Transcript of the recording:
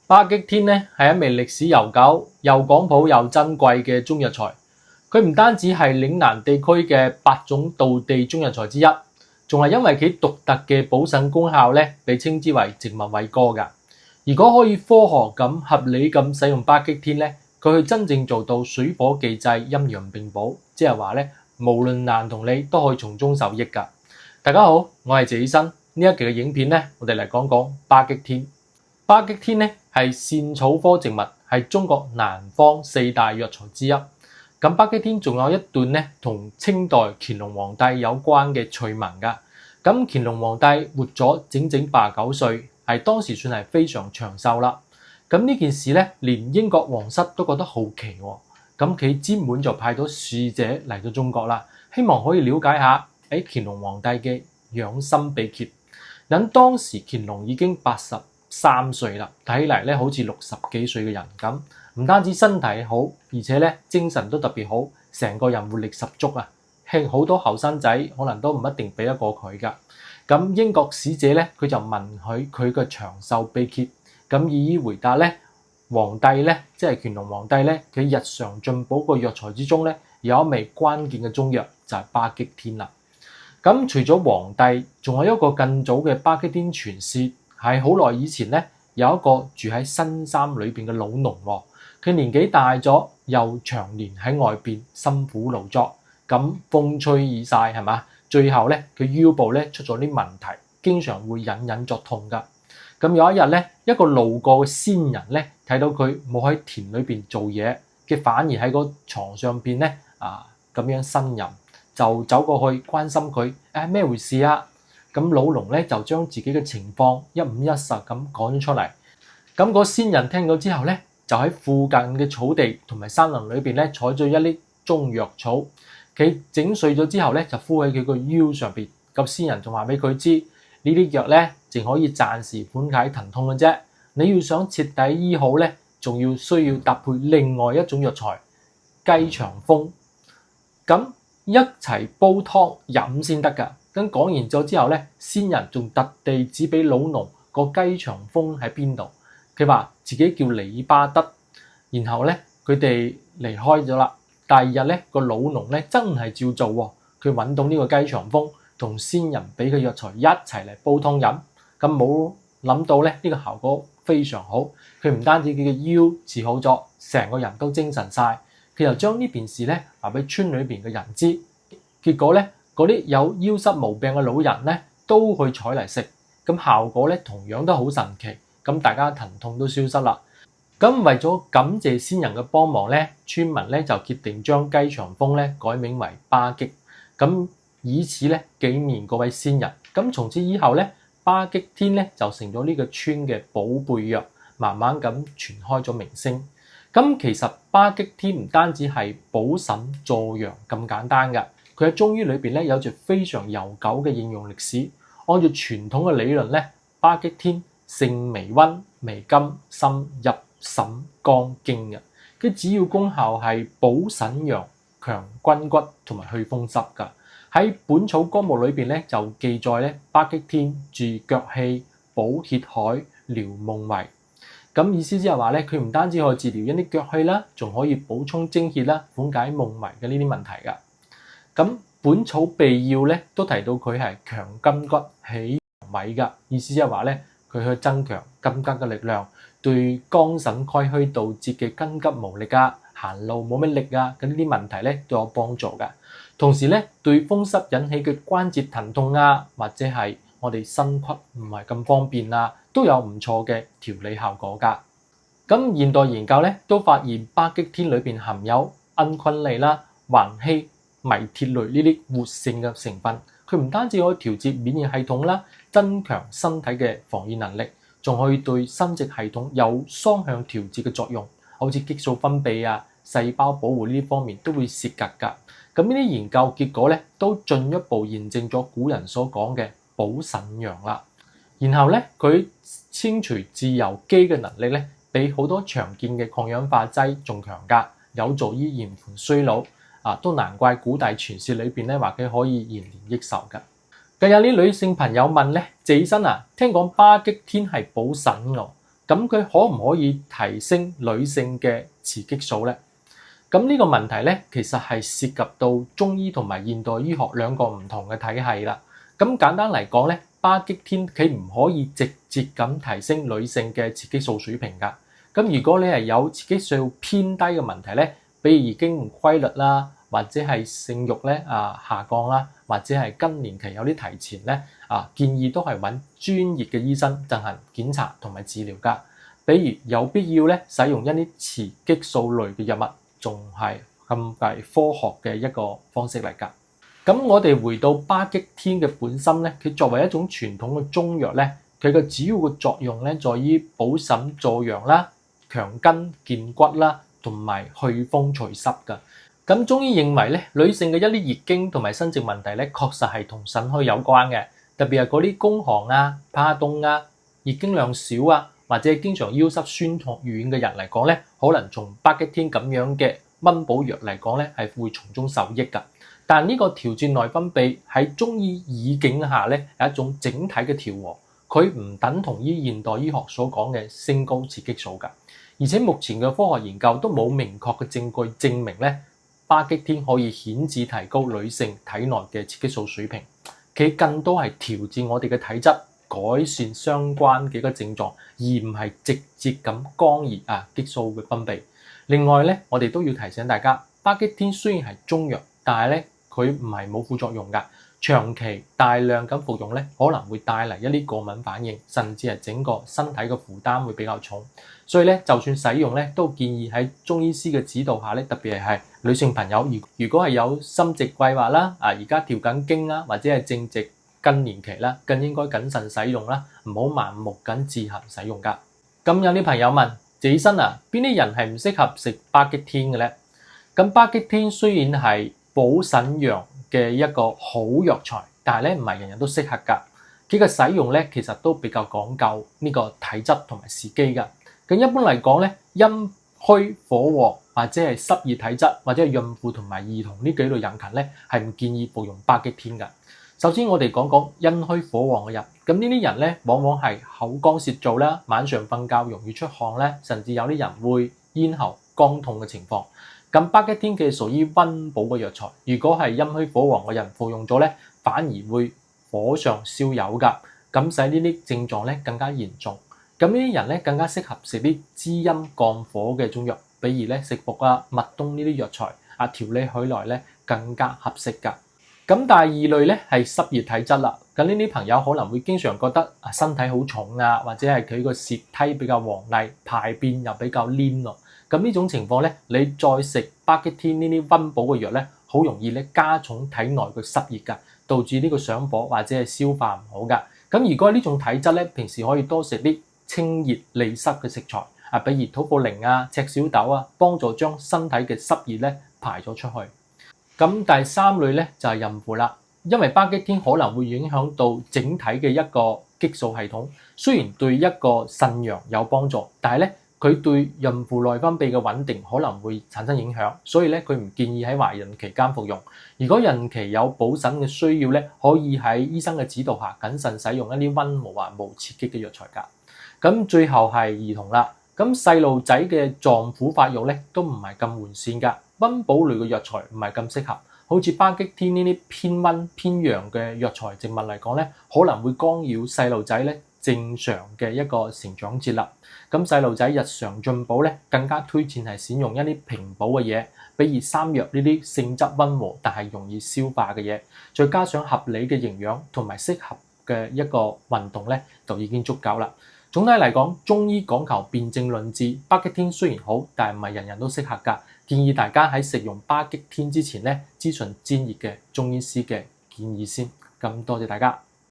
巴戟天咧係一味歷史悠久、又廣譜又珍貴嘅中藥材。佢唔單止係嶺南地區嘅8種道地中藥材之一，仲係因為佢獨特嘅補腎功效咧，被稱之為植物偉哥㗎。如果可以科學咁、合理咁使用巴戟天咧，佢去真正做到水火既濟、陰陽並補，即係話咧，無論男同女都可以從中受益㗎。大家好，我係謝醫生。呢一期嘅影片咧，我哋嚟講講巴戟天。巴戟天咧係茜草科植物，係中國南方4大藥材之一。咁巴戟天仲有一段咧同清代乾隆皇帝有關嘅趣聞㗎。咁乾隆皇帝活咗整整89歲，係當時算係非常長壽啦。咁呢件事咧，連英國皇室都覺得好奇喎。咁佢專門就派咗使者嚟到中國啦，希望可以了解下乾隆皇帝嘅養生秘訣。咁當時乾隆已經83歲啦，睇嚟咧好似60幾歲嘅人咁，唔單止身體好，而且咧精神都特別好，成個人活力十足啊！好多後生仔可能都唔一定比得過佢噶。咁英國使者咧，佢就問佢嘅長壽秘訣，咁以回答咧，皇帝咧即係乾隆皇帝咧，佢日常進補個藥材之中咧，有一味關鍵嘅中藥就係巴戟天啦。咁除咗皇帝，仲有一個更早嘅巴戟天傳說。係好耐以前咧，有一個住喺深山裏邊嘅老農，佢年紀大咗，又長年喺外邊辛苦勞作，咁風吹雨曬係嘛，最後咧佢腰部咧出咗啲問題，經常會隱隱作痛噶。咁有一日咧，一個路過嘅仙人咧睇到佢冇喺田裏邊做嘢，佢反而喺個床上邊咧咁樣呻吟，就走過去關心佢，咩回事啊？咁老農咧就將自己嘅情況一五一十咁講咗出嚟。咁個仙人聽到之後咧，就喺附近嘅草地同埋山林裏邊咧採咗一粒中藥草，佢整碎咗之後咧就敷喺佢個腰上邊。咁仙人仲話俾佢知，呢啲藥咧淨可以暫時緩解疼痛嘅啫。你要想徹底醫好咧，仲要需要搭配另外一種藥材雞腸風，咁一齊煲湯飲先得㗎。咁講完咗之後咧，仙人仲特地指俾老農個雞腸風喺邊度。佢話自己叫李巴德。然後咧佢哋離開咗啦。第二日咧個老農咧真係照做喎，佢揾到呢個雞腸風，同仙人俾嘅藥材一齊嚟煲湯飲。咁冇諗到咧呢個效果非常好，佢唔單止佢嘅腰治好咗，成個人都精神晒。佢又將呢件事咧話俾村裏邊嘅人知，結果咧嗰啲有腰膝毛病嘅老人咧都去採嚟食，咁效果咧同樣都好神奇，咁大家疼痛都消失啦。咁為咗感謝仙人嘅幫忙咧，村民咧就決定將雞腸風咧改名為巴戟，咁以此咧紀念嗰位仙人。咁從此以後咧，巴戟天咧就成咗呢個村嘅寶貝藥，慢慢咁傳開咗名聲。咁其實巴戟天唔單止係補腎助陽咁簡單㗎。佢喺中醫裏邊咧有住非常悠久嘅應用歷史。按照傳統嘅理論咧，巴戟天性微溫、微甘，深入腎肝經嘅。佢主要功效係補腎陽、強筋骨同埋去風濕㗎。喺《本草綱目》裏邊咧就記載咧，巴戟天治腳氣、補血海、療夢遺。咁意思即係話咧，佢唔單止可以治療一啲腳氣啦，仲可以補充精血啦，緩解夢遺嘅呢啲問題㗎。咁《本草備要》咧都提到佢係強筋骨、起陽痿㗎，意思即係話咧，佢去增強筋骨嘅力量，對肝腎虧虛導致嘅筋急無力啊、行路冇乜力啊，咁呢啲問題咧都有幫助㗎。同時咧，對風濕引起嘅關節疼痛啊，或者係我哋伸骨唔係咁方便啊，都有唔錯嘅調理效果㗎。咁現代研究咧都發現巴戟天裏邊含有吽崑吡啦、環稀、醚鐵類呢啲活性嘅成分，佢唔單止可以調節免疫系統啦，增強身體嘅防禦能力，仲可以對生殖系統有雙向調節嘅作用，好似激素分泌啊、細胞保護呢啲方面都會涉及㗎。咁呢啲研究結果咧都進一步驗證咗古人所講嘅補腎陽啦。然後咧佢清除自由基嘅能力咧，比好多常見嘅抗氧化劑仲強㗎，有助於延緩衰老。都難怪古代傳說裏邊咧話佢可以延年益壽㗎。更有啲女性朋友問咧，謝醫生啊，聽講巴戟天係補腎㗎，咁佢可唔可以提升女性嘅雌激素呢？咁呢個問題咧，其實係涉及到中醫同埋現代醫學兩個唔同嘅體系啦。咁簡單嚟講咧，巴戟天佢唔可以直接咁提升女性嘅雌激素水平㗎。咁如果你係有雌激素偏低嘅問題咧，比如經唔規律啦，或者係性慾咧下降啦，或者係更年期有啲提前咧建議都係揾專業嘅醫生進行檢查同埋治療㗎。比如有必要咧使用一啲雌激素類嘅藥物，仲係咁係科學嘅一個方式嚟㗎。咁我哋回到巴戟天嘅本身咧，佢作為一種傳統嘅中藥咧，佢嘅主要嘅作用咧，在於補腎助陽啦、強筋健骨啦，同埋祛風除濕㗎。咁中醫認為咧，女性嘅一啲月經同埋生殖問題咧，確實係同腎虛有關嘅，特別係嗰啲宮寒啊、怕凍啊、月經量少啊，或者經常腰膝酸痛軟嘅人嚟講咧，可能從巴戟天咁樣嘅溫補藥嚟講咧，係會從中受益㗎。但呢個調節內分泌喺中醫語境下咧，係一種整體嘅調和，佢唔等同於現代醫學所講嘅升高雌激素㗎。而且目前嘅科學研究都冇明確嘅證據證明咧，巴戟天可以顯著提高女性體內嘅雌激素水平，佢更多係調節我哋嘅體質，改善相關嘅一個症狀，而唔係直接咁干預激素嘅分泌。另外咧，我哋都要提醒大家，巴戟天雖然係中藥，但係咧佢唔係冇副作用㗎。長期大量咁服用咧，可能會帶嚟一啲過敏反應，甚至係整個身體嘅負擔會比較重。所以咧，就算使用咧，都建議喺中醫師嘅指導下咧，特別係女性朋友，如果係有生殖計劃啦，而家調緊經啦，或者係正值更年期啦，更應該謹慎使用啦，唔好盲目咁自行使用㗎。咁有啲朋友問：謝醫生啊，邊啲人係唔適合食巴戟天嘅咧？咁巴戟天雖然係補腎陽嘅一個好藥材，但係咧唔係人人都適合㗎。佢嘅使用咧，其實都比較講究呢個體質同埋時機㗎。咁一般嚟講咧，陰虛火旺或者係濕熱體質，或者係孕婦同埋兒童呢幾類人群咧，係唔建議服用巴戟天㗎。首先我哋講講陰虛火旺嘅人，咁呢啲人咧往往係口乾舌燥啦，晚上瞓覺容易出汗咧，甚至有啲人會咽喉乾痛嘅情況。咁巴戟天佢係屬於溫補嘅藥材，如果係陰虛火旺嘅人服用咗咧，反而會火上燒油㗎，咁使呢啲症狀咧更加嚴重。咁呢啲人咧更加適合食啲滋陰降火嘅中藥，比如咧食服麥冬呢啲藥材調理起來咧更加合適㗎。咁第二類咧係濕熱體質啦，咁呢啲朋友可能會經常覺得身體好重啊，或者係佢個舌苔比較黃膩，排便又比較黏咯。咁呢種情況咧，你再食巴戟天呢啲溫補嘅藥咧，好容易咧加重體內嘅濕熱㗎，導致呢個上火或者係消化唔好㗎。咁如果呢種體質咧，平時可以多食啲清熱利濕嘅食材比如土茯苓赤小豆幫助將身體嘅濕熱咧排咗出去。咁第三類咧就係孕婦啦，因為巴戟天可能會影響到整體嘅一個激素系統，雖然對一個腎陽有幫助，但係咧佢對孕婦內分泌嘅穩定可能會產生影響，所以咧佢唔建議喺懷孕期間服用。如果孕期有補腎嘅需要咧，可以喺醫生嘅指導下謹慎使用一啲溫和無刺激嘅藥材㗎。咁最後係兒童啦，咁細路仔嘅臟腑發育咧都唔係咁完善㗎，溫補類嘅藥材唔係咁適合。好似巴戟天呢啲偏溫偏陽嘅藥材植物嚟講咧，可能會干擾細路仔咧正常嘅一個成長節律。咁細路仔日常進補咧，更加推薦係選用一啲平補嘅嘢，比如山藥呢啲性質溫和但係容易消化嘅嘢，再加上合理嘅營養同埋適合嘅一個運動咧，就已經足夠啦。總體嚟講，中醫講求辨證論治，巴戟天雖然好，但係唔係人人都適合㗎。建議大家喺食用巴戟天之前咧，諮詢專業嘅中醫師嘅建議先。咁多謝大家。